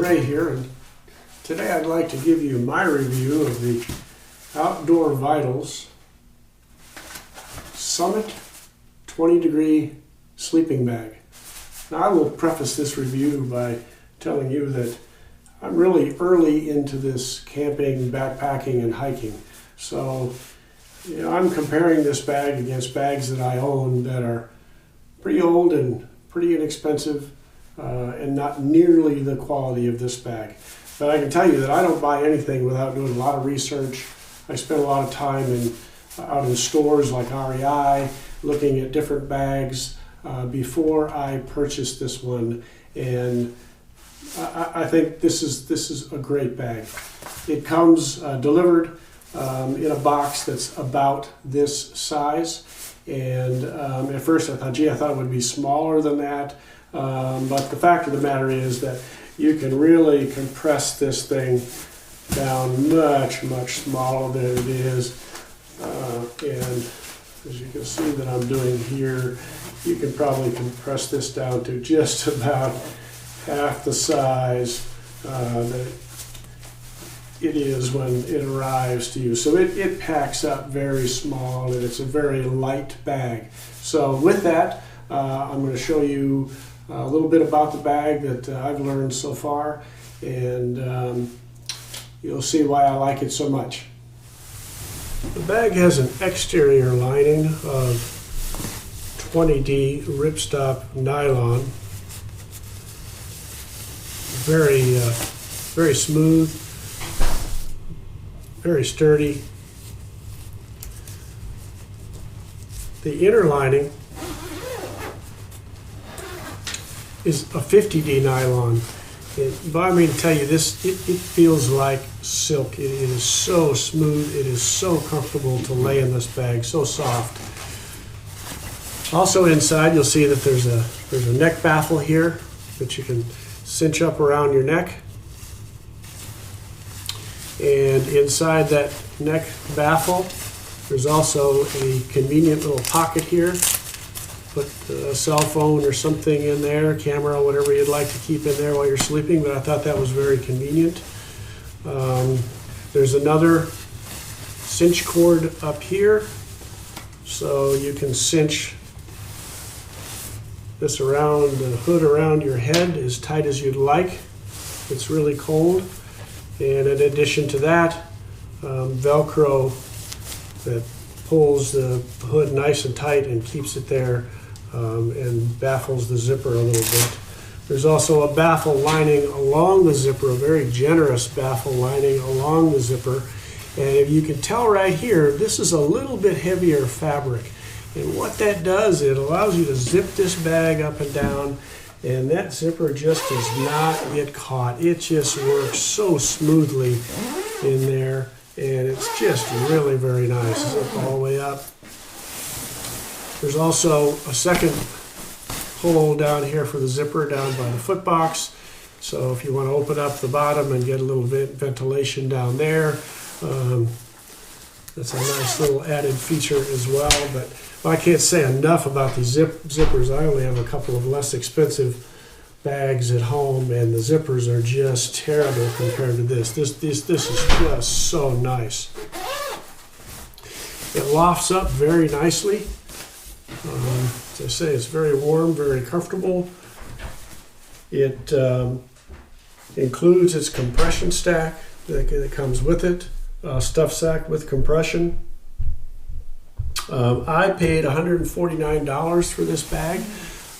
Ray here, and today I'd like to give you my review of the Outdoor Vitals Summit 20 Degree Sleeping Bag. Now I will preface this review by telling you that I'm really early into this camping, backpacking, and hiking. So I'm comparing this bag against bags that I own that are pretty old and pretty inexpensive and not nearly the quality of this bag. But I can tell you that I don't buy anything without doing a lot of research. I spend a lot of time out in stores like REI looking at different bags before I purchase this one, and I think this is a great bag. It comes delivered in a box that's about this size, and at first I thought it would be smaller than that, but the fact of the matter is that you can really compress this thing down much smaller than it is, and as you can see that I'm doing here, you can probably compress this down to just about half the size that it is when it arrives to you. So it packs up very small, and it's a very light bag. So with that, I'm going to show you a little bit about the bag that I've learned so far, and you'll see why I like it so much. The bag has an exterior lining of 20D ripstop nylon, very smooth, very sturdy. The inner lining is a 50D nylon. But I mean to tell you this, it feels like silk. It is so smooth, it is so comfortable to lay in this bag, so soft. Also inside you'll see that there's a neck baffle here that you can cinch up around your neck. And inside that neck baffle there's also a convenient little pocket here. Put a cell phone or something in there, camera, whatever you'd like to keep in there while you're sleeping, but I thought that was very convenient. There's another cinch cord up here, so you can cinch this around the hood around your head as tight as you'd like. It's really cold. And in addition to that, Velcro that pulls the hood nice and tight and keeps it there and baffles the zipper a little bit. There's also a baffle lining along the zipper, a very generous baffle lining along the zipper. And if you can tell right here, this is a little bit heavier fabric. And what that does, it allows you to zip this bag up and down, and that zipper just does not get caught. It just works so smoothly in there, and it's just really very nice. Zip all the way up. There's also a second hole down here for the zipper down by the foot box. So if you want to open up the bottom and get a little ventilation down there, that's a nice little added feature as well. But I can't say enough about these zippers. I only have a couple of less expensive bags at home, and the zippers are just terrible compared to this. This is just so nice. It lofts up very nicely. As I say, it's very warm, very comfortable. It includes its compression stack that comes with it, stuff sack with compression. I paid $149 for this bag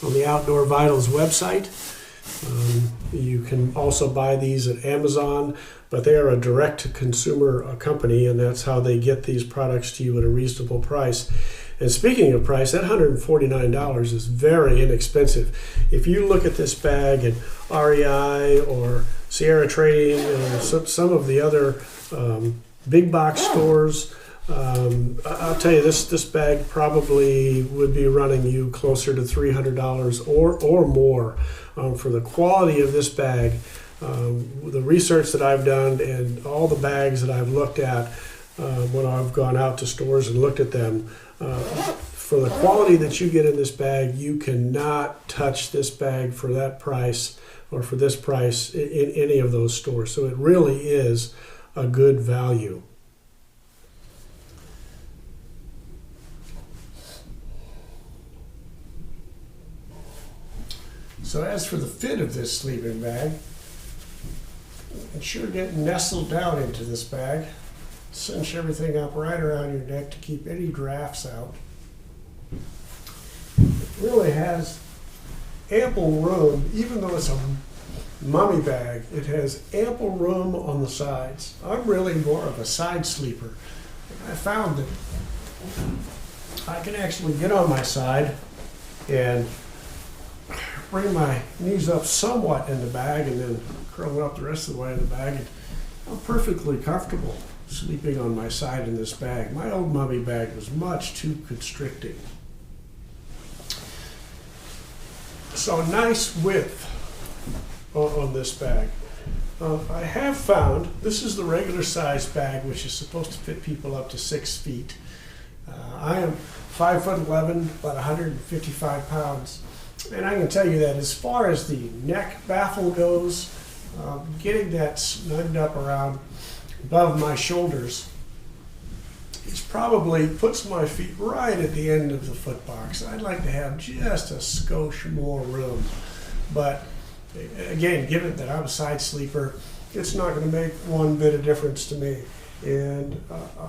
on the Outdoor Vitals website. You can also buy these at Amazon, but they are a direct-to-consumer company, and that's how they get these products to you at a reasonable price. And speaking of price, that $149 is very inexpensive. If you look at this bag at REI or Sierra Trading or some of the other big box stores, I'll tell you, this bag probably would be running you closer to $300 or more for the quality of this bag. The research that I've done and all the bags that I've looked at when I've gone out to stores and looked at them, for the quality that you get in this bag, you cannot touch this bag for that price or for this price in any of those stores. So it really is a good value. So as for the fit of this sleeping bag, you can sure get nestled down into this bag. Cinch everything up right around your neck to keep any drafts out. It really has ample room, even though it's a mummy bag, it has ample room on the sides. I'm really more of a side sleeper. I found that I can actually get on my side and bring my knees up somewhat in the bag and then curl up the rest of the way in the bag. And I'm perfectly comfortable sleeping on my side in this bag. My old mummy bag was much too constricting. So nice width on this bag. I have found, this is the regular size bag, which is supposed to fit people up to 6 feet. I am 5'11", about 155 pounds. And I can tell you that as far as the neck baffle goes, getting that snugged up around above my shoulders, it probably puts my feet right at the end of the foot box. I'd like to have just a skosh more room. But again, given that I'm a side sleeper, it's not going to make one bit of difference to me. And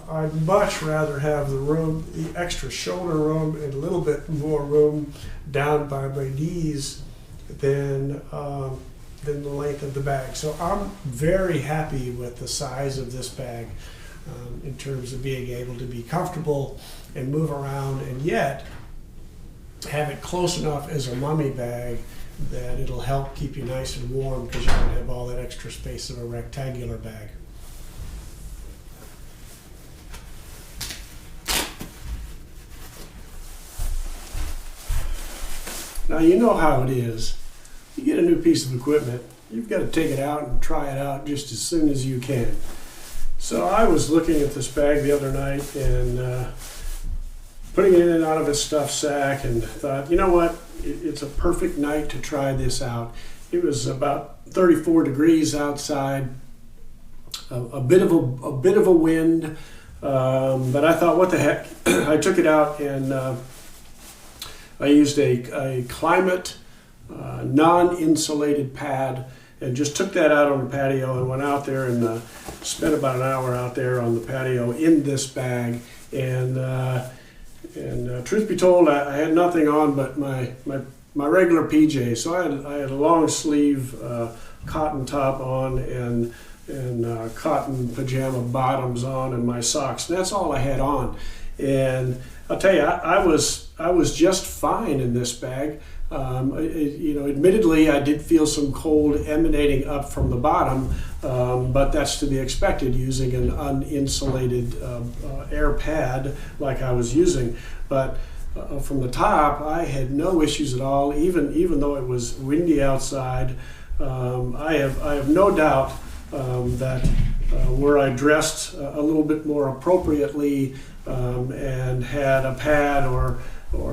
I'd much rather have the room, the extra shoulder room, and a little bit more room down by my knees than the length of the bag. So I'm very happy with the size of this bag in terms of being able to be comfortable and move around, and yet have it close enough as a mummy bag that it'll help keep you nice and warm, because you don't have all that extra space of a rectangular bag. Now, you know how it is. You get a new piece of equipment, you've got to take it out and try it out just as soon as you can. So I was looking at this bag the other night and putting it in and out of its stuff sack, and thought, you know what, it's a perfect night to try this out. It was about 34 degrees outside, a bit of a wind, but I thought, what the heck? I took it out and I used a Klymit non-insulated pad, and just took that out on the patio and went out there and spent about an hour out there on the patio in this bag. And truth be told, I had nothing on but my regular PJs. So I had a long sleeve cotton top on and cotton pajama bottoms on, and my socks. And that's all I had on. And I'll tell you, I was just fine in this bag. Admittedly, I did feel some cold emanating up from the bottom, but that's to be expected using an uninsulated air pad like I was using. But from the top, I had no issues at all, even though it was windy outside. I have no doubt that where I dressed a little bit more appropriately and had a pad or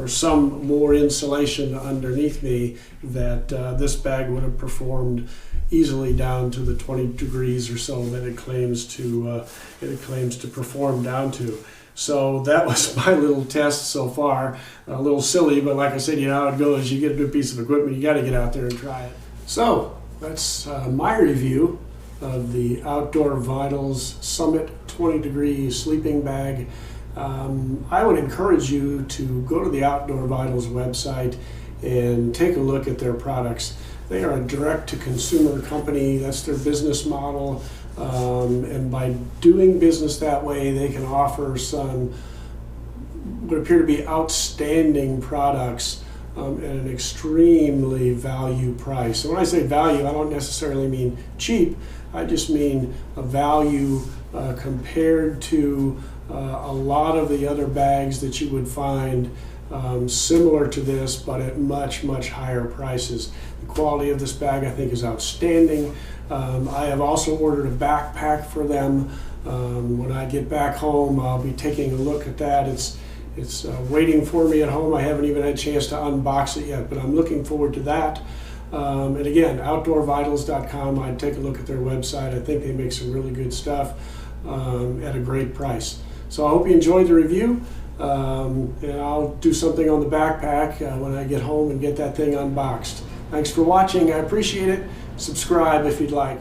some more insulation underneath me, that this bag would have performed easily down to the 20 degrees or so that it claims to perform down to. So that was my little test so far. A little silly, but like I said, you know how it goes. You get a new piece of equipment, you got to get out there and try it. So that's my review of the Outdoor Vitals Summit 20 degree sleeping bag. I would encourage you to go to the Outdoor Vitals website and take a look at their products. They are a direct-to-consumer company. That's their business model. And by doing business that way, they can offer some what appear to be outstanding products at an extremely value price. And when I say value, I don't necessarily mean cheap. I just mean a value compared to a lot of the other bags that you would find similar to this, but at much, much higher prices. The quality of this bag, I think, is outstanding. I have also ordered a backpack for them. When I get back home, I'll be taking a look at that. It's waiting for me at home. I haven't even had a chance to unbox it yet, but I'm looking forward to that. And again, outdoorvitals.com. I'd take a look at their website. I think they make some really good stuff at a great price. So I hope you enjoyed the review. And I'll do something on the backpack when I get home and get that thing unboxed. Thanks for watching. I appreciate it. Subscribe if you'd like.